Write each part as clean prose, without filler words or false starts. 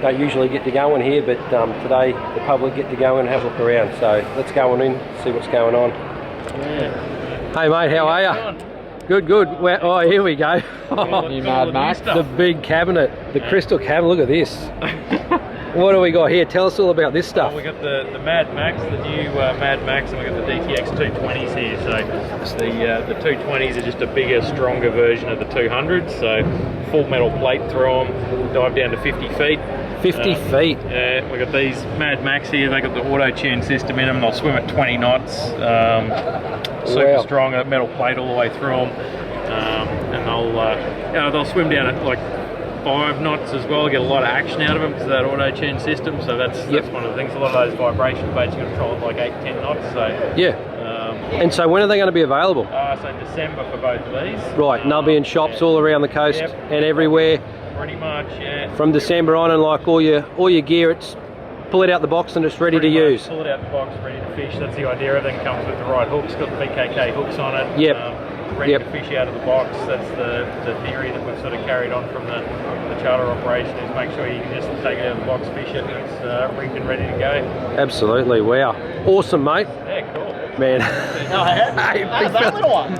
don't usually get to go in here, but today the public get to go in and have a look around. So let's go on in, see what's going on. Yeah. Hey mate, how are you? Good, good. Oh, here we go. You mad, mate? The big cabinet, the crystal cabinet. Look at this. What do we got here? Tell us all about this stuff. We got the Mad Max, the new Mad Max, and we got the DTX 220s here. So the 220s are just a bigger, stronger version of the 200s. So full metal plate through them, dive down to 50 feet. 50 feet. Yeah, we got these Mad Max here. They got the auto tune system in them. They'll swim at 20 knots. Super strong, metal plate all the way through them, and they'll swim down at like 5 knots as well. Get a lot of action out of them because of that auto tune system. So that's one of the things. A lot of those vibration baits you got to control at like 8-10 knots. So and so when are they going to be available? So December for both of these. Right, and they'll be in shops all around the coast and everywhere. Pretty much, yeah. From December on, and like all your gear, it's pull it out the box and it's ready to use. Pull it out the box, ready to fish. That's the idea. Everything comes with the right hooks. Got the BKK hooks on it. Yep. Ready to fish out of the box. That's the theory that we've sort of carried on from the charter operation, is make sure you can just take it out of the box, fish it, and it's rigged and ready to go. Absolutely, wow. Awesome, mate. Yeah, cool. Man. That's that little one.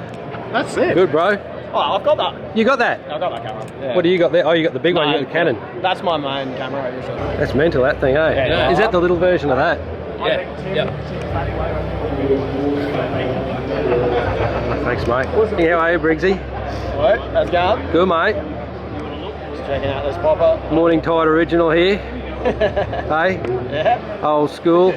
That's it. Good, bro. Oh, I've got that. You got that? I've got that camera. Yeah. What do you got there? Oh, you got the big one, you got the Canon. That's my main camera usually. That's mental, that thing, eh? Yeah. Is that the little version of that? Yeah. Thanks, mate. How are you, Briggsy? What? How's it going? Good, mate. Just checking out this popper. Morning Tide Original here. Hey? Yeah. Old school.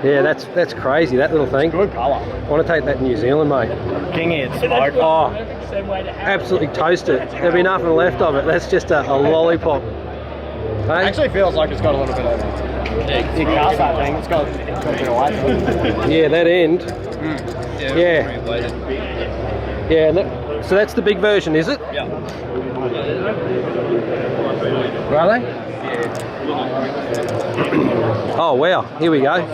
Yeah, that's crazy, that little thing. Good colour. I want to take that to New Zealand, mate. King eared smoke. Oh, absolutely toast it. There'll be nothing left of it. That's just a lollipop. Hey? Actually feels like it's got a little bit of you cast that thing, it's got a bit of weight. Yeah, that end. Yeah. Yeah, so that's the big version, is it? Yeah. Are they? Oh wow, here we go.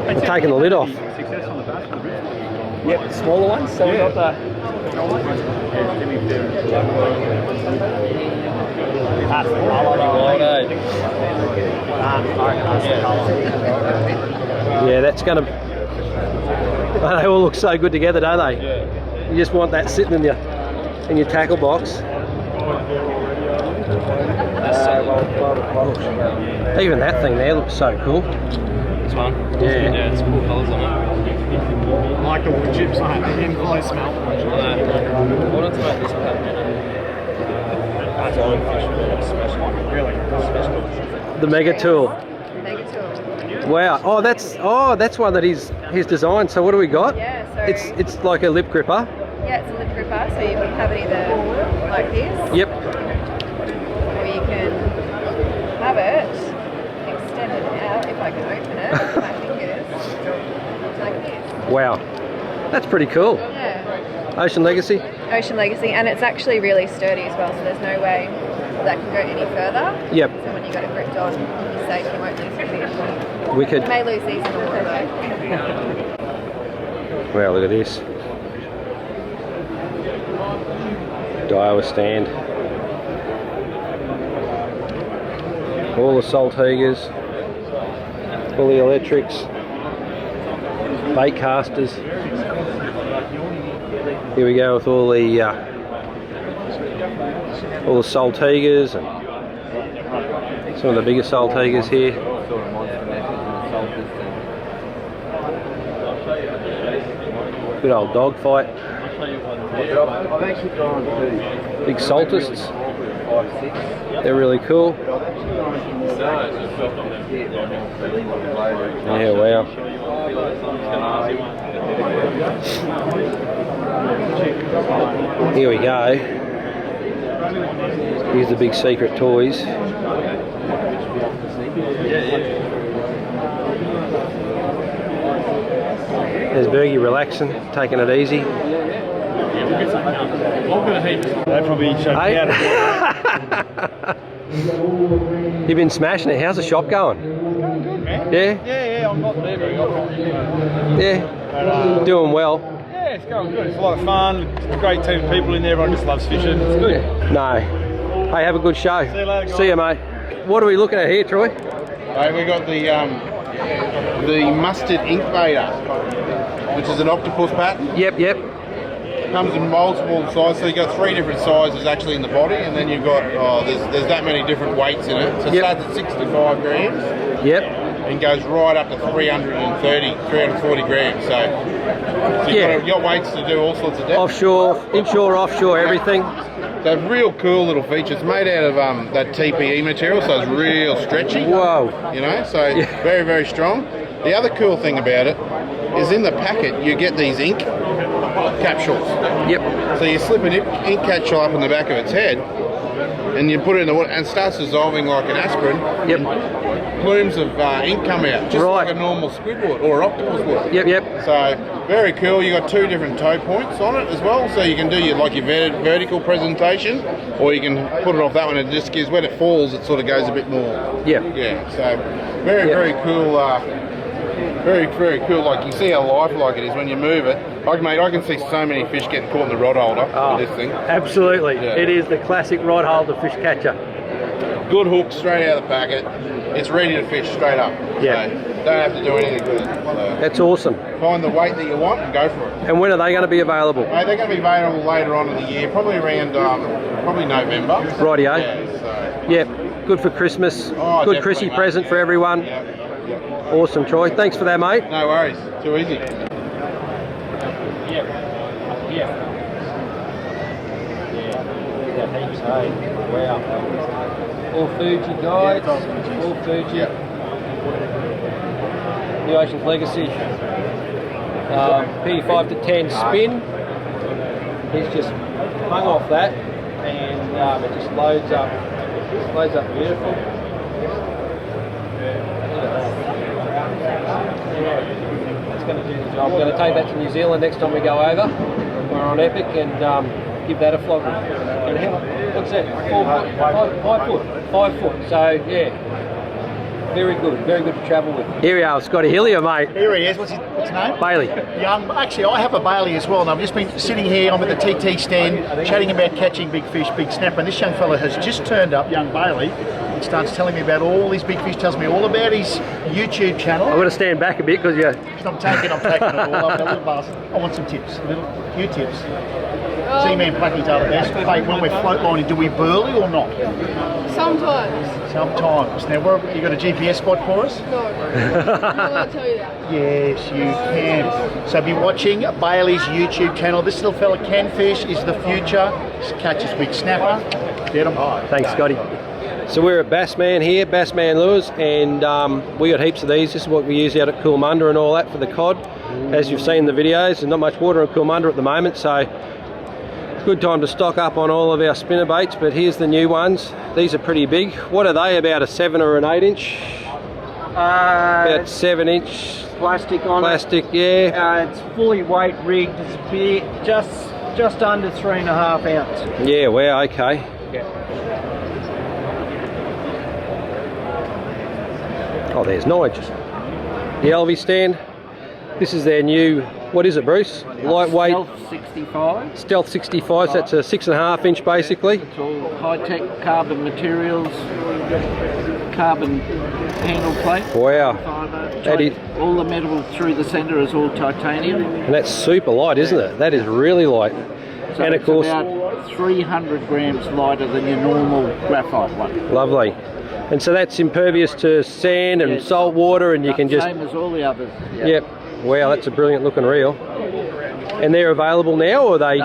I'm taking the lid off. Yep, smaller ones, so we got the... That's the colour. Yeah, that's going to... They all look so good together, don't they? Yeah. You just want that sitting in your tackle box. Even that thing there looks so cool. This one? Yeah. Yeah, it's cool colours on it. I like the wood chips, I have the inflow smell. I wanted to make this pattern. That's all fish, really special. The Mega Tool. Mega Tool. Wow. Oh, that's one that he's designed. So what do we got? Yeah, so it's like a lip gripper. yeah, it's a lip gripper, so you can have it either like this. Yep. Or you can have it extended out, if I can open it with my fingers, like this. Wow. That's pretty cool. Yeah. Ocean Legacy. Ocean Legacy, and it's actually really sturdy as well, so there's no way that can go any further. Yep. So when you got it gripped on, you're safe, you won't lose the fish. Wicked. You may lose these in the water though. Wow, look at this. Daiwa stand. All the Saltwater, all the electrics, bait casters. Here we go with all the Saltwaters and some of the bigger Saltwaters here. Good old dog fight. Big saltists. They're really cool. Yeah, wow. Here we go. Here's the big secret toys. There's Bergie relaxing, taking it easy. They'd probably choke me out. You've been smashing it. How's the shop going? It's going good, man. Yeah? Yeah, I'm not there very often. Yeah. Doing well. Yeah, it's going good. It's a lot of fun. It's a great team of people in there. Everyone just loves fishing. It's good. No. Hey, have a good show. See you later, guys. See you, mate. What are we looking at here, Troy? Right, we got the mustard ink vader, which is an octopus pattern. Yep, yep. Comes in multiple sizes, so you got 3 different sizes actually in the body, and then you've got there's that many different weights in it. So it Yep. starts at 65 grams Yep. and goes right up to 340 grams. So Yeah. you've got weights to do all sorts of depth. Offshore, inshore, offshore, everything. So real cool little feature. It's made out of that TPE material, so it's real stretchy. Whoa. You know, so very, very strong. The other cool thing about it is in the packet you get these ink capsules. Yep. So you slip an ink capsule up in the back of its head and you put it in the water and it starts dissolving like an aspirin. Yep. Plumes of ink come out, just Right. like a normal squid would or octopus would. Yep, yep. So very cool. You got 2 different toe points on it as well, so you can do your vertical presentation, or you can put it off that one. And it just gives, when it falls, it sort of goes a bit more. Yep. Yeah. So very, very cool. Very, very cool. Like you see how lifelike it is when you move it. Like, mate, I can see so many fish getting caught in the rod holder with this thing. Absolutely. Yeah. It is the classic rod holder fish catcher. Good hook straight out of the packet. It's ready to fish straight up. Yeah. So don't have to do anything with it. So That's awesome. find the weight that you want and go for it. And when are they going to be available? Mate, they're going to be available later on in the year, probably around probably November. Rightio. Yeah, so. Yep. Good for Christmas. Oh, Good definitely, Chrissy mate. present for everyone. Yeah. Awesome, Troy. Thanks for that, mate. No worries. Too easy. Wow. All Fuji guides. All Fuji. The Ocean's Legacy. P5 to 10 spin. He's just hung off that, and it just loads up. Loads up beautiful. That's going to do the job. I'm going to take that to New Zealand next time we go over. We're on Epic and give that a flog. And how, what's that? 4 foot? 5 foot? 5 foot. So yeah, very good to travel with. Here we are, Scotty Hillier, mate. Here he is. What's his name? Bailey. Young. Actually, I have a Bailey as well, and I've just been sitting here. I'm at the TT stand, chatting about catching big fish, big snapper. And this young fella has just turned up, young Bailey, and starts telling me about all these big fish. Tells me all about his YouTube channel. I'm going to stand back a bit because you. I'm taking it all. I'm a little bastard. I want some tips, few tips. Z-Man Plackies are the best. Hey, when we're float lining, do we burley or not? Sometimes. Sometimes. Now, you got a GPS spot for us? No. I'm not going to tell you that. Yes, you can. So be watching Bailey's YouTube channel. This little fella can fish, is the future. Catches big snapper. Get 'em high. Thanks, Scotty. So we're at Bassman here, Bassman Lures, and we got heaps of these. This is what we use out at Coolmunda and all that for the cod. As you've seen in the videos, there's not much water in Coolmunda at the moment, so good time to stock up on all of our spinner baits. But here's the new ones. These are pretty big. What are they, about a 7 or an 8 inch? About 7 inch. Plastic on Plastic, it. yeah. It's fully weight rigged. It's big, just under 3.5 ounce. Yeah, wow, okay. Oh, there's Nige. The LV stand. This is their new, what is it, Bruce? Lightweight. Stealth 65. Stealth 65, so that's a 6.5 inch basically. It's all high-tech carbon materials, carbon handle plate. Wow. Fibre. That is, All the metal through the centre is all titanium. and that's super light, isn't it? That is really light. So And of it's course, about 300 grams lighter than your normal graphite one. lovely. And so that's impervious to sand and Yes. salt water, and you can just, Same as all the others. Yeah. yep. Wow, that's a brilliant looking reel. And they're available now, or are they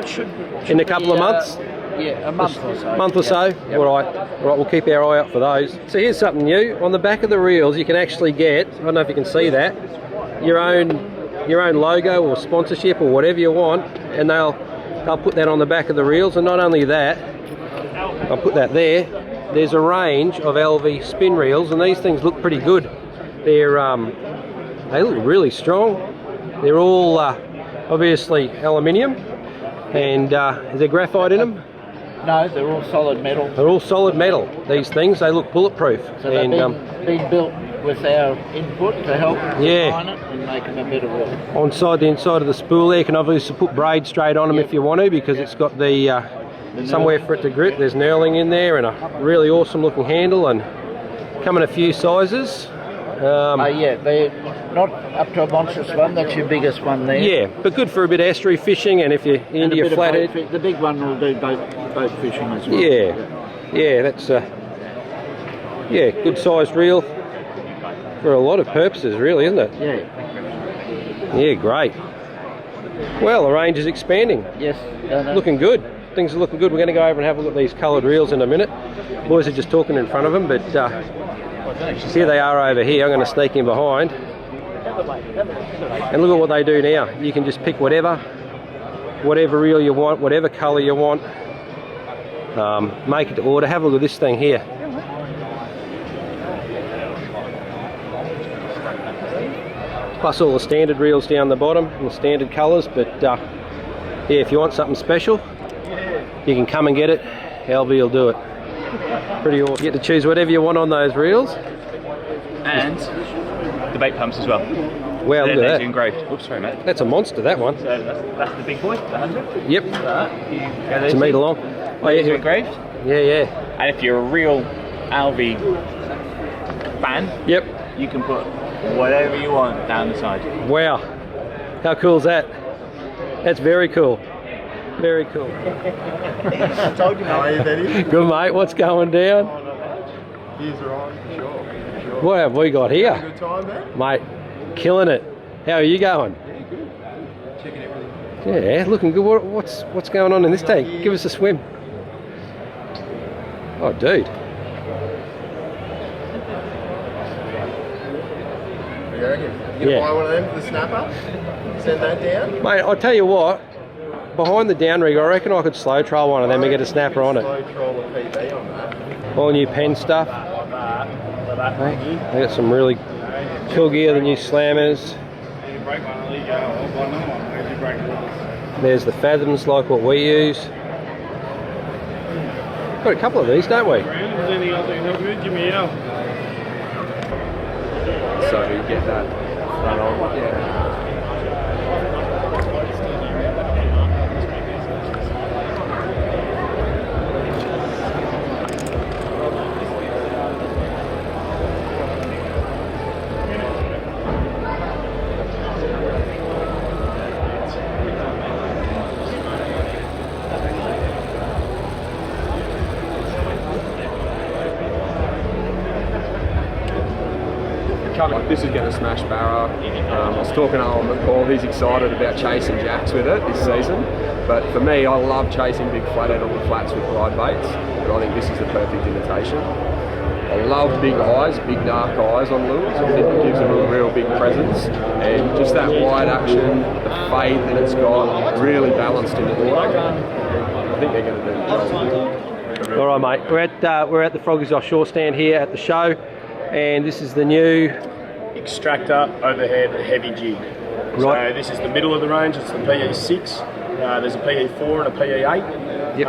Should in a couple of be, months? Yeah, a month or so. Month or so? Yep. All right, we'll keep our eye out for those. So here's something new. On the back of the reels, you can actually get, I don't know if you can see that, your own logo or sponsorship or whatever you want, and they'll put that on the back of the reels. And not only that, I'll put that there. There's a range of LV spin reels, and these things look pretty good. They're they look really strong. They're all obviously aluminium, and is there graphite in them? No, they're all solid metal. They're all solid metal. These things, they look bulletproof. So they've And been built with our input to help Yeah. refine it and make them a better reel. on the inside of the spool there, you can obviously put braid straight on them if you want to, because it's got the somewhere for it to grip. There's knurling in there and a really awesome looking handle, and come in a few sizes. Yeah, they're not up to a monstrous one. That's your biggest one there. Yeah, but good for a bit of estuary fishing, and if you're into your flathead. The big one will do boat fishing as well. Yeah, that's good sized reel for a lot of purposes, really, isn't it? Yeah, great. Well, the range is expanding. Yes. Looking good. Things are looking good. We're going to go over and have a look at these coloured reels in a minute. Boys are just talking in front of them, but here they are over here. I'm going to sneak in behind. And look at what they do now. You can just pick whatever reel you want, whatever colour you want. Make it to order. Have a look at this thing here. Plus all the standard reels down the bottom and the standard colours, but yeah, if you want something special, you can come and get it. LB will do it. Pretty awesome. You get to choose whatever you want on those reels. And the bait pumps as well. Well, look at that. Engraved. Oops, sorry, mate. That's a monster, that one. So that's the big boy, the 100. Yep. It's a metre long. Oh, yeah, engraved. Yeah. And if you're a real Alvy fan, Yep. you can put whatever you want down the side. Wow. How cool is that? That's very cool. Very cool. I told you, how are you, Betty? Good, mate. What's going down? Here's Ryan, for sure. What have we got here? Good time, man. Mate, killing it. How are you going? Yeah, good. Checking everything. Yeah, looking good. What's going on in this tank? Give us a swim. Oh, dude. You reckon? You gonna buy one of them for the snapper? Send that down? Mate, I'll tell you what. Behind the down rig, I reckon I could slow trail one of them and get a snapper on it. Slow troll a PB on that. All new pen stuff. They got some really cool gear, the new slammers. There's the fathoms like what we use. Got a couple of these, don't we? So you get that front on. Yeah. This is going to smash Barra. I was talking to Alan McCall, he's excited about chasing jacks with it this season. But for me, I love chasing big flathead on the flats with glide baits. But I think this is the perfect imitation. I love big eyes, big dark eyes on lures. I think it gives them a real big presence. And just that wide action, the fade that it's got, really balanced in the water. I think they're going to do the job. All right, mate. We're at the Froggies Offshore stand here at the show, and this is the new extractor overhead heavy jig. Right. So this is the middle of the range. It's the PE6. There's a PE4 and a PE8. Yep.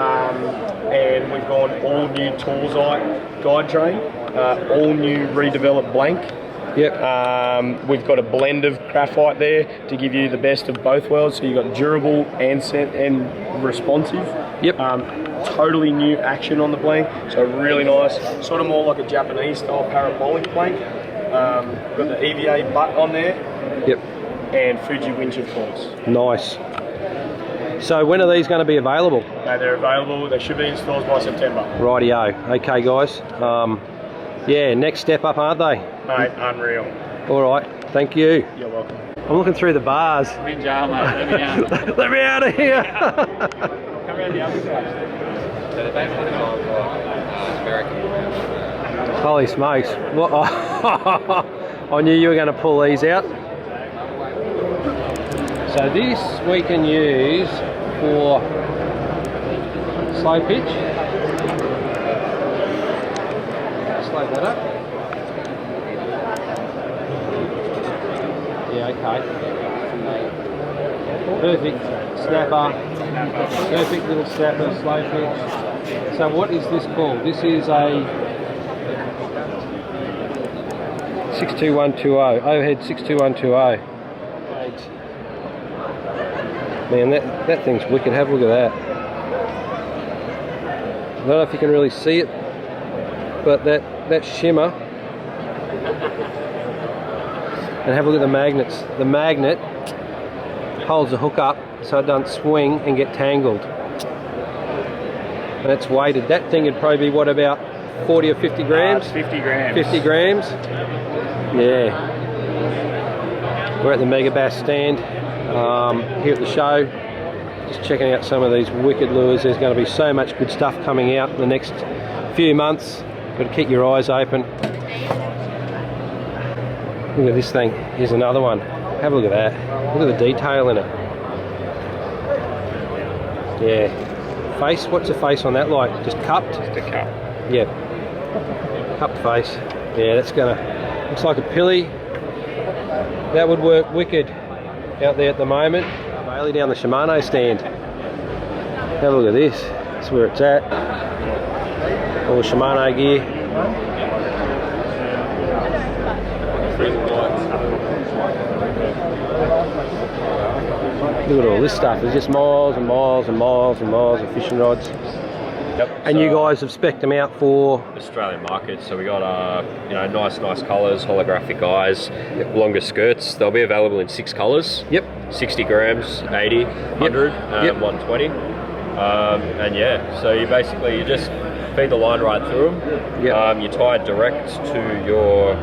And we've gone all new Toolsite guide train, all new redeveloped blank. Yep. We've got a blend of graphite there to give you the best of both worlds. So you've got durable and responsive. Yep. Totally new action on the blank, so really nice. Sort of more like a Japanese style parabolic blank. Got the EVA butt on there. Yep. And Fuji winch, of course. Nice. So when are these going to be available? No, they're available. They should be in stores by September. Rightio. Okay, guys. Yeah, next step up, aren't they? Mate, unreal. All right. Thank you. You're welcome. I'm looking through the bars. I'm in jail, mate. Let me out. Let me out of here. Come around the other side. Holy smokes. What? I knew you were going to pull these out. So this we can use for slow pitch. Slow that up. Yeah, okay. Perfect snapper. Perfect little snapper, slow pitch. So what is this called? This is a 62120, overhead 62120. Man, that thing's wicked. Have a look at that. don't know if you can really see it, but that shimmer. And have a look at the magnets. The magnet holds the hook up so it doesn't swing and get tangled. And it's weighted. That thing would probably be what, about 40 or 50 grams? 50 grams. 50 grams? Yeah. We're at the Mega Bass stand here at the show. Just checking out some of these wicked lures. There's going to be so much good stuff coming out in the next few months. Got to keep your eyes open. Look at this thing. Here's another one. Have a look at that. Look at the detail in it. Yeah. Face. What's the face on that like? Just cupped? Just a cup. Yeah. Cupped face. Yeah, that's gonna. Looks like a pilly. That would work wicked out there at the moment. Bailey down the Shimano stand. Have a look at this. That's where it's at. All the Shimano gear. Look at all this stuff. There's just miles and miles and miles and miles of fishing rods. Yep. And you guys have spec'd them out for Australian market. So we got nice colours, holographic eyes, longer skirts. They'll be available in 6 colours. Yep. 60 grams, 80, 100, 120. And yeah, so you just feed the line right through them. Yep. You tie it direct to your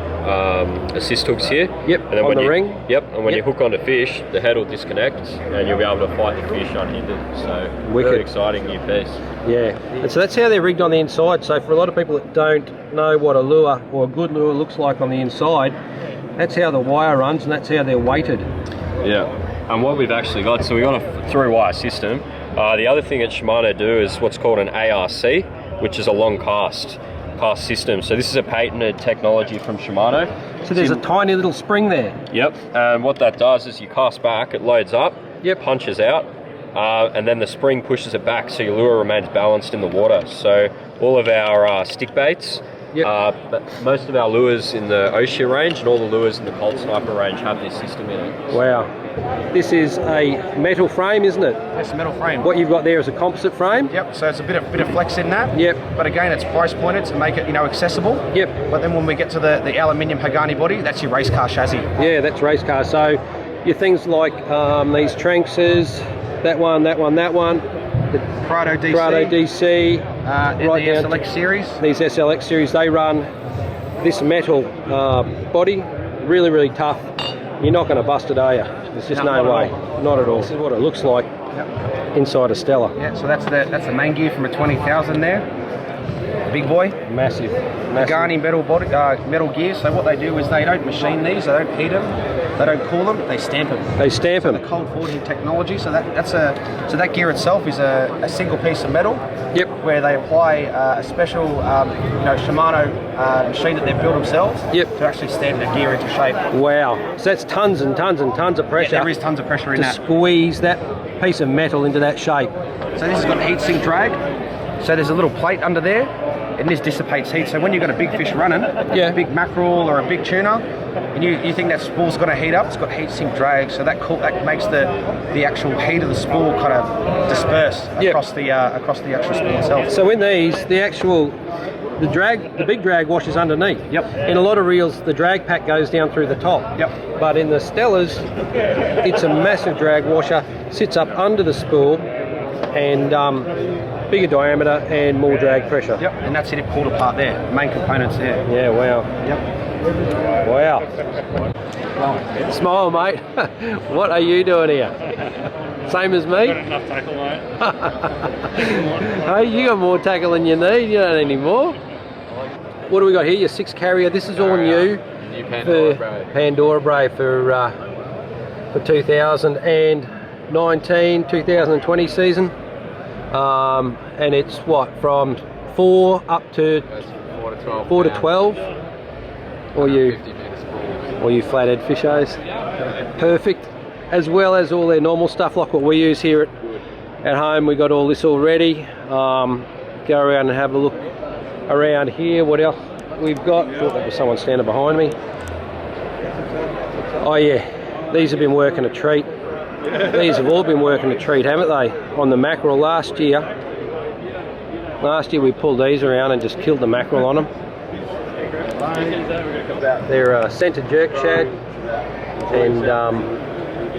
assist hooks here. Yep. And then on when the you, ring. Yep. And when you hook onto fish, the head will disconnect, and you'll be able to fight the fish unhindered. So Wicked. really exciting new piece. Yeah. And so that's how they're rigged on the inside. So for a lot of people that don't know what a lure or a good lure looks like on the inside, that's how the wire runs, and that's how they're weighted. Yeah. And what we've actually got, so we've got a through-wire system. The other thing that Shimano do is what's called an ARC, which is a long cast system. So this is a patented technology from Shimano. So there's a tiny little spring there. Yep. And what that does is you cast back, it loads up, punches out, and then the spring pushes it back, so your lure remains balanced in the water. So all of our stick baits, but most of our lures in the Oshia range and all the lures in the Cold Sniper range have this system in it. Wow. This is a metal frame, isn't it? It's a metal frame. What you've got there is a composite frame. Yep. So it's a bit of flex in that. Yep. But again, it's price pointed to make it accessible. Yep. But then when we get to the aluminium Hagani body, that's your race car chassis. Yeah, that's race car. So your things like these Tranxes, that one, the Prado DC. Prado DC, right the SLX series. These SLX series, they run this metal body, really, really tough. You're not going to bust it, are you? There's just no way. Not at all. This is what it looks like inside a Stella. Yeah, so that's the main gear from a 20,000 there. Big boy. Massive. Hagani metal body, metal gear. So what they do is they don't machine these, they don't heat them, they don't cool them, they stamp them. They stamp them. The cold forging technology. So that gear itself is a single piece of metal. Yep. Where they apply a special Shimano machine that they've built themselves. Yep. To actually stamp the gear into shape. Wow. So that's tons and tons and tons of pressure. Yeah, there is tons of pressure in to that. Squeeze that piece of metal into that shape. So this has got heat sink drag. So there's a little plate under there, and this dissipates heat. So when you've got a big fish running, a big mackerel or a big tuna, and you think that spool's going to heat up, it's got heat sink drag. So that makes the actual heat of the spool kind of disperse across the actual spool itself. So in these, the big drag washes underneath. Yep. In a lot of reels, the drag pack goes down through the top. Yep. But in the Stellas, it's a massive drag washer, sits up under the spool, and bigger diameter and more drag pressure. Yep. And that's it pulled apart there. Main components there. Yeah. Wow. Yep. Wow. Smile, mate. What are you doing here? Same as me? Got enough tackle, mate. Hey, you got more tackle than you need. You don't need any more. What do we got here? Your 6 carrier. This is all new. New Pandora Bray. Pandora Bray for 2019, 2020 season. And it's what, from 4 up to 4 to 12, or you flathead fishos. Perfect, as well as all their normal stuff like what we use here at home. We got all this already. Go around and have a look around here. What else we've got? Oh, there was someone standing behind me. Oh yeah, these have been working a treat. These have all been working a treat, haven't they? On the mackerel last year, Last year we pulled these around and just killed the mackerel on them. They're centre jerk shad, and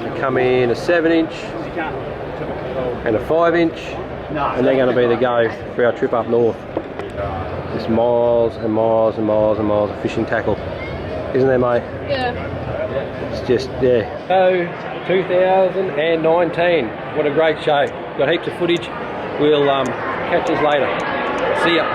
they come in a 7-inch and a 5-inch, and they're going to be the go for our trip up north. Just miles and miles and miles and miles of fishing tackle, isn't there, mate? Yeah. It's just, yeah. So, 2019, what a great show. Got heaps of footage. We'll catch us later. See ya.